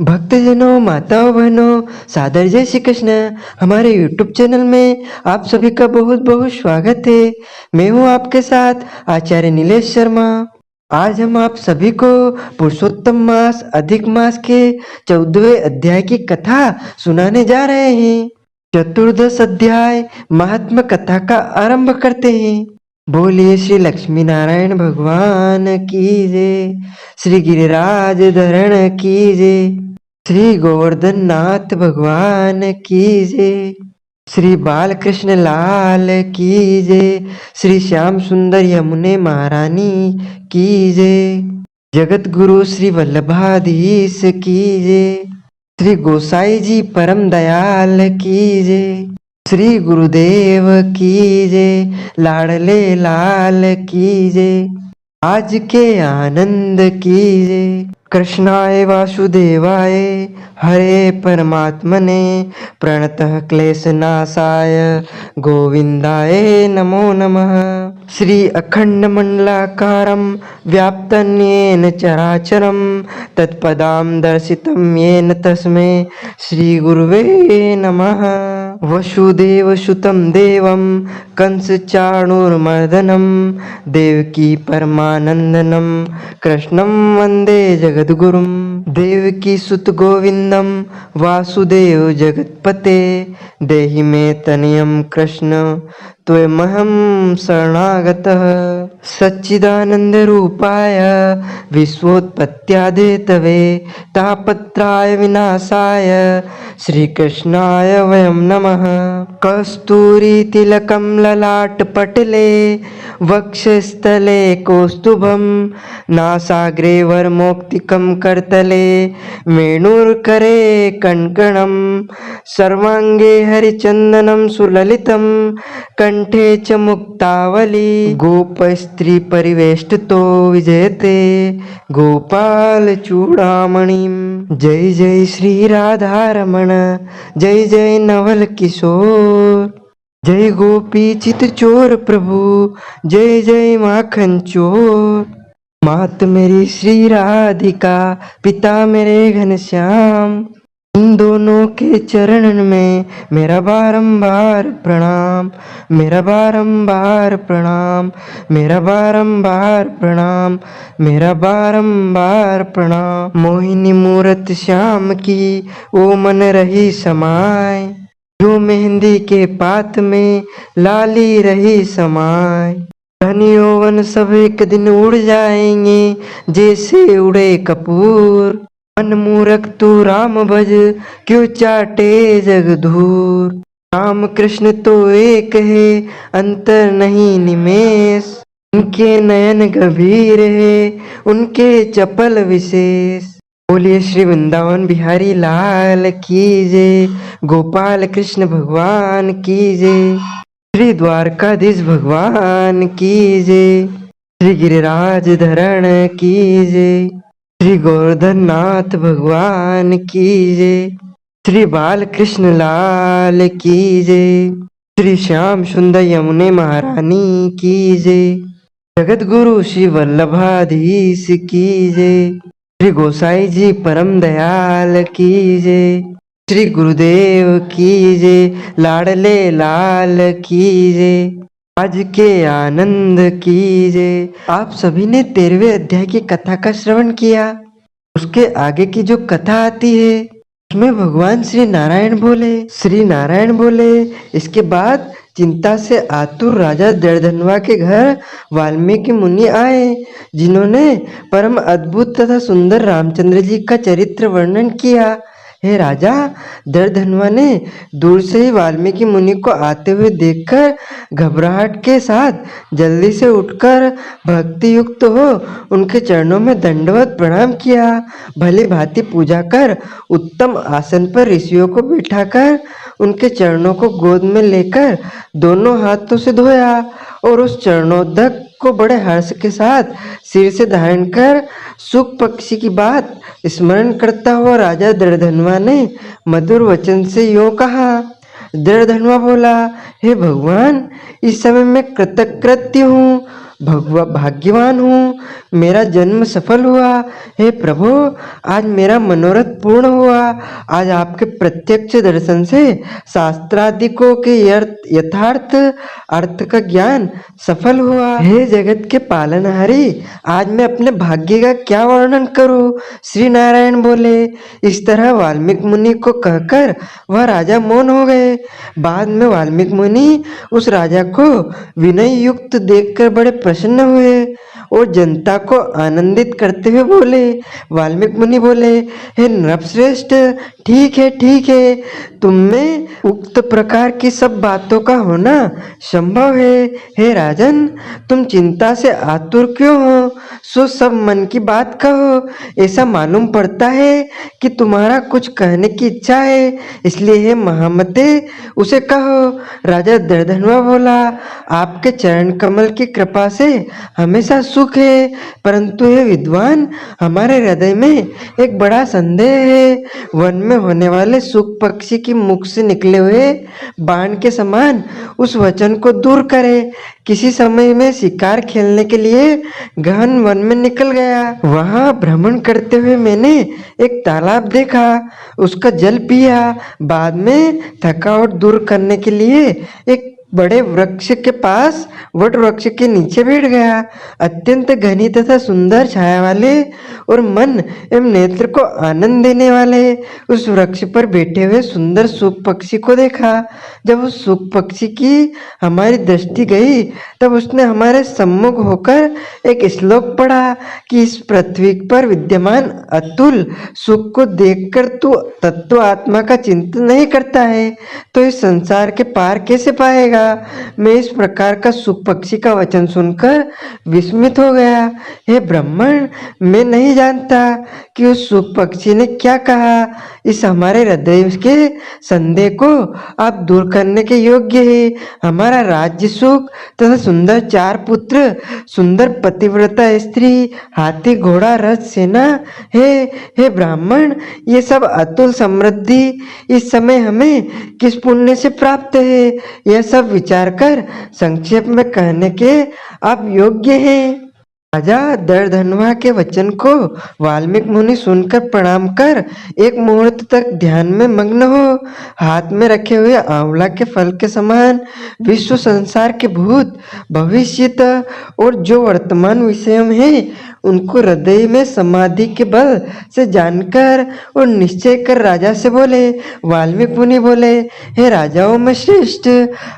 भक्तजनों, माताओं, बहनों, सादर जय श्री कृष्ण। हमारे YouTube चैनल में आप सभी का बहुत बहुत स्वागत है। मैं हूँ आपके साथ आचार्य नीलेश शर्मा। आज हम आप सभी को पुरुषोत्तम मास अधिक मास के 14वें अध्याय की कथा सुनाने जा रहे हैं। चतुर्दश अध्याय महात्म कथा का आरंभ करते हैं। बोलिए श्री लक्ष्मी नारायण भगवान की जय, श्री गिरिराज धरण की जय, श्री गोवर्धन नाथ भगवान की जय, श्री बालकृष्ण लाल की जय, श्री श्याम सुंदर यमुने महारानी की जय, जगत गुरु श्री वल्लभाधीश की जय, श्री गोसाई जी परम दयाल की जय, श्री गुरुदेव की जय, लाडले लाल की जय, आज के आनंद की जय। कृष्णाय वासुदेवाय हरे परमात्मने प्रणतः क्लेशनाशाय गोविंदाय नमो नमः। श्री अखंड मंडलाकारं व्याप्तं येन चराचरं तत्पदां दर्शितं येन तस्मै श्री गुरुवे नमः। वसुदेवसुतं देवं कंसचाणूरमर्दनं देवकी परमानंदनं कृष्णं वंदे जगद्गुरुं। देवकी सुत गोविंदं वासुदेव जगत्पते देहि मे तनयं कृष्ण त्वमहं शरणागतः। सच्चिदानंद रूपाय विश्वोत्पत्त्यादिहेतवे तापत्रय विनाशाय श्री कृष्णाय वयं नमः। कस्तूरी तिलकं ललाटपटले वक्षस्थले कौस्तुभं नासाग्रे वरमौक्तिकं करतले वेणुर्करे कङ्कणं सर्वाङ्गे हरिचन्दनं सुललितं कंठे च मुक्तावली गोपस्त्री परिवेष्टितो विजयते गोपाल चूड़ामणिं। जय जय श्री राधारमण, जय जय नवल किशोर, जय गोपी चित चोर प्रभु, जय जय माखन चोर। मात मेरी श्री राधिका, पिता मेरे घनश्याम, इन दोनों के चरणन में मेरा बारंबार प्रणाम, मेरा बारंबार प्रणाम, मेरा बारंबार प्रणाम, मेरा बारंबार प्रणाम। मोहिनी मूरत श्याम की ओ मन रही समाय, जो मेहंदी के पात में लाली रही समाय। धन यौवन सब एक दिन उड़ जाएंगे जैसे उड़े कपूर, मन मूरख तू राम भज क्यों चाटे जग धूर। राम कृष्ण तो एक है अंतर नहीं निमेष, उनके नयन गंभीर है उनके चपल विशेष। बोलिए श्री वृंदावन बिहारी लाल की जय, गोपाल कृष्ण भगवान की जय, श्री द्वारकाधीश भगवान की जय, श्री गिरिराज धरण की जय, श्री गोवर्धन नाथ भगवान की जय, श्री बालकृष्ण लाल की जय, श्री श्याम सुंदर यमुने महारानी की जय, जगत गुरु श्री वल्लभाधीश की जय, श्री गोसाई जी परम दयाल की जय, श्री गुरुदेव की जय, लाडले लाल की जय, आज के आनंद की जय। आप सभी ने 13वें अध्याय की कथा का श्रवण किया। उसके आगे की जो कथा आती है उसमें भगवान श्री नारायण बोले। इसके बाद चिंता से आतुर राजा जड़धनवा के घर वाल्मीकि मुनि आए, जिन्होंने परम अद्भुत तथा सुंदर रामचंद्र जी का चरित्र वर्णन किया। हे राजा, जड़धनवा ने दूर से ही वाल्मीकि मुनि को आते हुए देखकर घबराहट के साथ जल्दी से उठकर भक्ति युक्त हो उनके चरणों में दंडवत प्रणाम किया। भली भांति पूजा कर उत्तम आसन पर ऋषियों को बिठाकर उनके चरणों को गोद में लेकर दोनों हाथों से धोया और उस चरणोदक को बड़े हर्ष के साथ सिर से धारण कर सुख पक्षी की बात स्मरण करता हुआ राजा जड़धनवा ने मधुर वचन से यूं कहा। जड़धनवा बोला, हे भगवान, इस समय मैं कृतकृत्य हूँ, भाग्यवान हूँ, मेरा जन्म सफल हुआ। हे प्रभु, आज मेरा मनोरथ पूर्ण हुआ। आज आपके प्रत्यक्ष दर्शन से शास्त्रादिकों के यथार्थ अर्थ का ज्ञान सफल हुआ। हे जगत के पालनहारी, आज मैं अपने भाग्य का क्या वर्णन करूं? श्री नारायण बोले। इस तरह वाल्मीकि मुनि को कहकर वह राजा मौन हो गए। बाद में वाल्मीकि मुनि उस राजा को विनय युक्त देखकर बड़े प्रसन्न हुए और जनता को आनंदित करते हुए बोले। वाल्मीकि मुनि बोले, हे नृपश्रेष्ठ, ठीक है, तुम में उक्त प्रकार की सब बातों का होना संभव है। हे राजन, तुम चिंता से आतुर क्यों हो? सो सब मन की बात कहो। ऐसा मालूम पड़ता है कि तुम्हारा कुछ कहने की इच्छा है, इसलिए हे महामते उसे कहो। राजा दर्दनवा बोला, आपके चरण कमल की कृपा से हमेशा सुख है, परंतु हे विद्वान, हमारे हृदय में एक बड़ा संदेह है। वन में होने वाले सुख पक्षी की मुख से निकले हुए बाण के समान उस वचन को दूर करे। किसी समय में शिकार खेलने के लिए गहन वन में निकल गया। वहां भ्रमण करते हुए मैंने एक तालाब देखा, उसका जल पिया। बाद में थकावट दूर करने के लिए एक बड़े वृक्ष के पास वट वृक्ष के नीचे बैठ गया। अत्यंत घनी तथा सुंदर छाया वाले और मन एवं नेत्र को आनंद देने वाले उस वृक्ष पर बैठे हुए सुंदर सूक पक्षी को देखा। जब उस सूक पक्षी की हमारी दृष्टि गई, तब उसने हमारे सम्मुख होकर एक श्लोक पढ़ा कि इस पृथ्वी पर विद्यमान अतुल सुख को देखकर तू तत्व आत्मा का चिंतन नहीं करता है तो इस संसार के पार कैसे पाएगा? मैं इस प्रकार का सुख पक्षी का वचन सुनकर विस्मित हो गया। हे ब्राह्मण, मैं नहीं जानता कि उस सुख पक्षी ने क्या कहा। इस हमारे हृदय के संदेह को आप दूर करने के योग्य है। हमारा राज्य सुख तथा सुंदर 4 पुत्र, सुंदर पतिव्रता स्त्री, हाथी घोड़ा रथ सेना है। हे ब्राह्मण, ये सब अतुल समृद्धि इस समय हमें किस पुण्य से प्राप्त है, यह सब विचार कर संक्षेप में कहने के आप योग्य हैं। राजा दर्दनवा के वचन को वाल्मीकि मुनि सुनकर प्रणाम कर एक मुहूर्त तक ध्यान में मग्न हो। हाथ में रखे हुए आंवला के फल के समान विश्व संसार के भूत, भविष्यत और जो वर्तमान विषय में है उनको हृदय में समाधि के बल से जानकर और निश्चय कर राजा से बोले। वाल्मीकि मुनि बोले, हे राजाओं में श्रेष्ठ,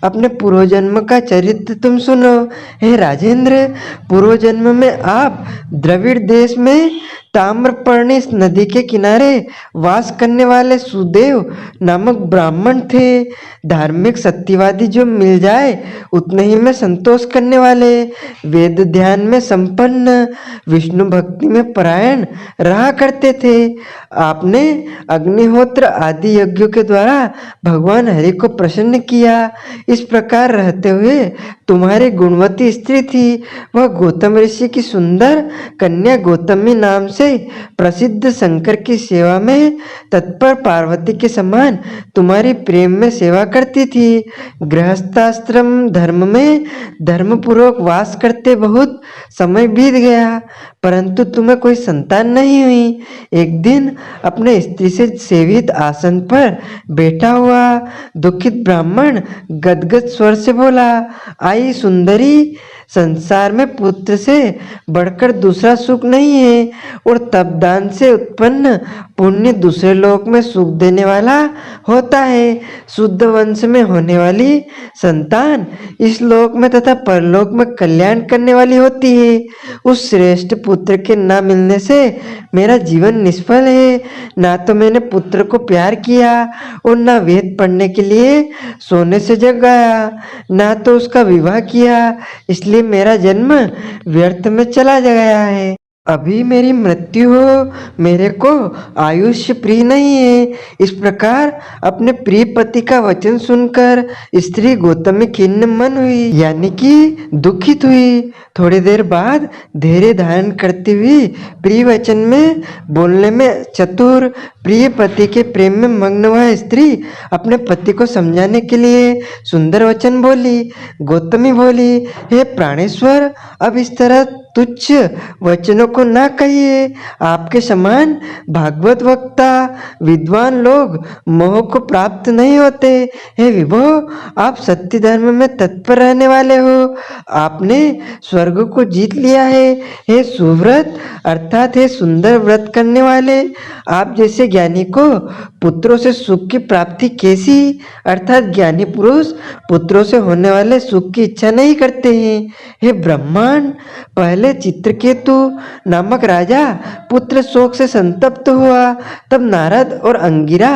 अपने पूर्व जन्म का चरित्र तुम सुनो। हे राजेंद्र, पूर्व जन्म में आप द्रविड़ देश में ताम्रपर्णी नदी के किनारे वास करने वाले सुदेव नामक ब्राह्मण थे। धार्मिक सत्यवादी जो मिल जाए उतने ही में संतोष करने वाले, वेद ध्यान में संपन्न, विष्णु भक्ति में परायण रहा करते थे। आपने अग्निहोत्र आदि यज्ञों के द्वारा भगवान हरि को प्रसन्न किया। इस प्रकार रहते हुए तुम्हारी गुणवती स्त्री थी, वह गौतम ऋषि की सुंदर कन्या गौतमी नाम से प्रसिद्ध शंकर की सेवा में तत्पर पार्वती के समान तुम्हारी प्रेम में सेवा करती थी। गृहस्थाश्रम धर्म में धर्मपूर्वक वास करते बहुत समय बीत गया, परंतु तुम्हें कोई संतान नहीं हुई। एक दिन अपने स्त्री से सेवित आसन पर बैठा हुआ दुखित ब्राह्मण गदगद स्वर से बोला, आई सुंदरी, संसार में पुत्र से बढ़कर दूसरा सुख नहीं है और तपदान से उत्पन्न पुण्य दूसरे लोक में सुख देने वाला होता है। शुद्ध वंश में होने वाली संतान इस लोक में तथा परलोक में कल्याण करने वाली होती है। उस श्रेष्ठ पुत्र के न मिलने से मेरा जीवन निष्फल है। ना तो मैंने पुत्र को प्यार किया और ना वेद पढ़ने के लिए सोने से जगाया, ना तो उसका विवाह किया, इसलिए मेरा जन्म व्यर्थ में चला गया है। अभी मेरी मृत्यु हो, मेरे को आयुष्य प्रिय नहीं है। इस प्रकार अपने प्रिय पति का वचन सुनकर स्त्री गौतमी खिन्न मन हुई, यानी कि दुखित हुई। थोड़ी देर बाद धैर्य धारण करती हुई प्रिय वचन में बोलने में चतुर प्रिय पति के प्रेम में मग्न वह स्त्री अपने पति को समझाने के लिए सुंदर वचन बोली। गौतमी बोली, हे प्राणेश्वर, अब इस तरह तुच्छ वचनों को ना कहिए। आपके समान भागवत वक्ता विद्वान लोग मोह को प्राप्त नहीं होते। हे विभो, आप सत्य धर्म में तत्पर रहने वाले हो, आपने स्वर्ग को जीत लिया है। हे सुव्रत अर्थात हे सुंदर व्रत करने वाले, आप जैसे ज्ञानी को पुत्रों से सुख की प्राप्ति कैसी, अर्थात ज्ञानी पुरुष पुत्रों से होने वाले सुख की इच्छा नहीं करते हैं। हे ब्रह्मांड, पहले चित्रकेतु नामक राजा पुत्र शोक से संतप्त हुआ, तब नारद और अंगिरा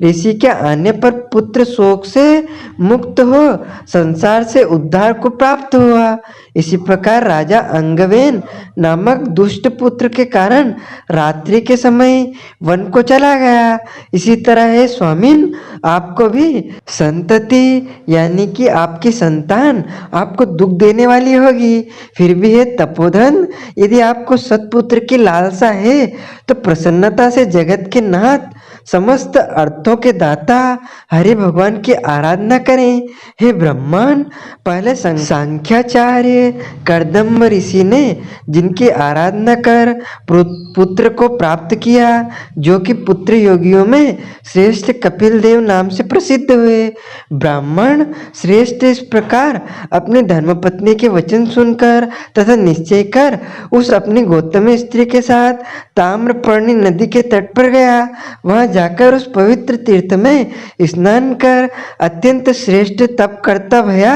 ऋषि के आने पर पुत्र शोक से मुक्त हो संसार से उद्धार को प्राप्त हुआ। इसी प्रकार राजा अंगवेन नामक दुष्ट पुत्र के कारण रात्रि के समय वन को चला गया। इसी तरह है स्वामिन, आपको भी संतति यानी कि आपकी संतान आपको दुख देने वाली होगी। फिर भी है तपोधन, यदि आपको सत्पुत्र की लालसा है तो प्रसन्नता से जगत के नाथ समस्त अर्थों के दाता हरि भगवान की आराधना करें। हे ब्रह्मांड, पहले सांख्याचार्य कर्दम ऋषि ने जिनकी आराधना कर पुत्र को प्राप्त किया, जो कि पुत्र योगियों में श्रेष्ठ कपिल देव नाम से प्रसिद्ध हुए। ब्राह्मण श्रेष्ठ इस प्रकार अपने धर्मपत्नी के वचन सुनकर तथा निश्चय कर उस अपनी गौतमी स्त्री के साथ ताम्रपर्णी नदी के तट पर गया। वहां जाकर उस पवित्र तीर्थ में स्नान कर अत्यंत श्रेष्ठ तप करता भया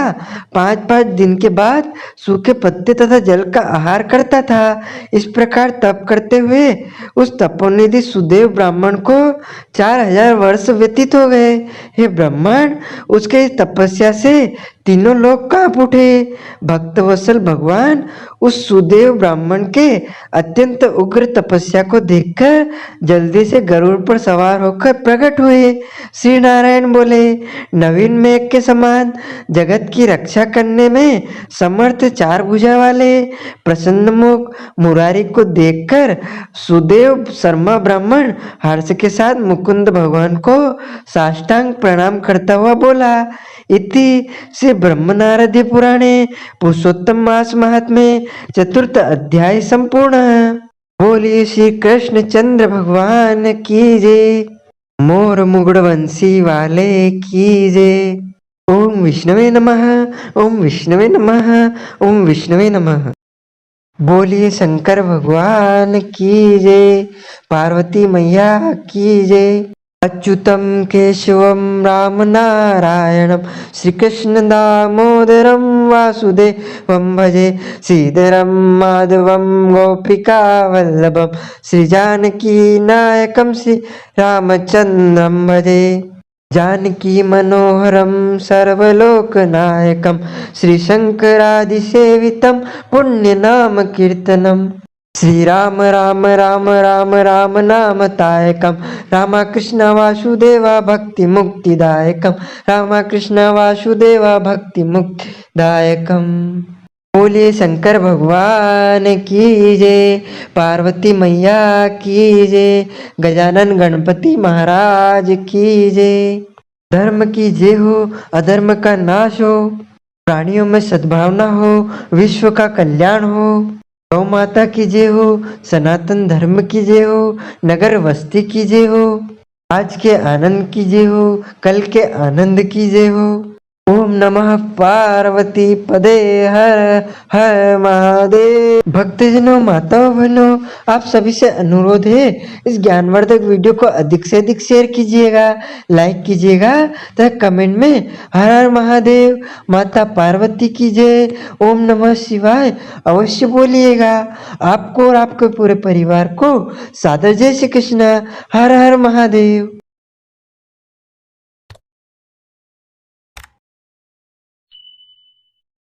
5-5 दिन के बाद सूखे पत्ते तथा जल का आहार करता था। इस प्रकार तप करते हुए उस तपोनिधि सुदेव ब्राह्मण को 4000 वर्ष व्यतीत हो गए। हे ब्रह्मांड, उसके इस तपस्या से तीनों लोग कांप उठे। भक्तवत्सल भगवान उस सुदेव ब्राह्मण के अत्यंत उग्र तपस्या को देखकर जल्दी से गरुड़ पर सवार होकर प्रकट हुए। श्री नारायण बोले, नवीन मेघ के समान जगत की रक्षा करने में समर्थ 4 भुजा वाले प्रसन्न मुख मुरारी को देखकर सुदेव शर्मा ब्राह्मण हर्ष के साथ मुकुंद भगवान को साष्टांग प्रणाम करता हुआ बोला। इति श्री ब्रह्मनारद पुराणे पुरुषोत्तम मास महात्म्ये चतुर्थ अध्याय संपूर्ण। बोलिए श्री कृष्ण चंद्र भगवान की जय। मोर मुगड़ वंशी वाले की जय। ओम विष्णवे नमः, ओम विष्णवे नमः, ओम विष्णवे नमः। बोलिए शंकर भगवान की जय, पार्वती मैया की जय। अच्युतम केशवम राम नारायणम श्रीकृष्ण दामोदरम वासुदेवम भजे श्रीधरम माधवम गोपिका वल्लभम श्री जानकी नायकम श्री रामचंद्रम भजे। जानकी मनोहरम सर्वलोकनायकम श्री शंकरादिसेवितम पुण्य नाम कीर्तनम। श्री राम राम राम राम राम नाम तायकम रामकृष्ण वासुदेवा भक्ति मुक्तिदायकम रामकृष्ण वासुदेवा भक्ति मुक्तिदायकम। बोलिए शंकर भगवान की जय, पार्वती मैया की जय, गजानन गणपति महाराज की जय। धर्म की जय हो, अधर्म का नाश हो, प्राणियों में सद्भावना हो, विश्व का कल्याण हो। गौ माता की जय हो, सनातन धर्म की जय हो, नगर वस्ती की जय हो, आज के आनंद की जय हो, कल के आनंद की जय हो। ओम नमः पार्वती पदे हर हर महादेव। भक्तजनों, माताओं, बहनों, आप सभी से अनुरोध है, इस ज्ञानवर्धक वीडियो को अधिक से अधिक शेयर कीजिएगा, लाइक कीजिएगा तथा कमेंट में हर हर महादेव, माता पार्वती की जय, ओम नमः शिवाय अवश्य बोलिएगा। आपको और आपके पूरे परिवार को सादर जय श्री कृष्ण। हर हर महादेव।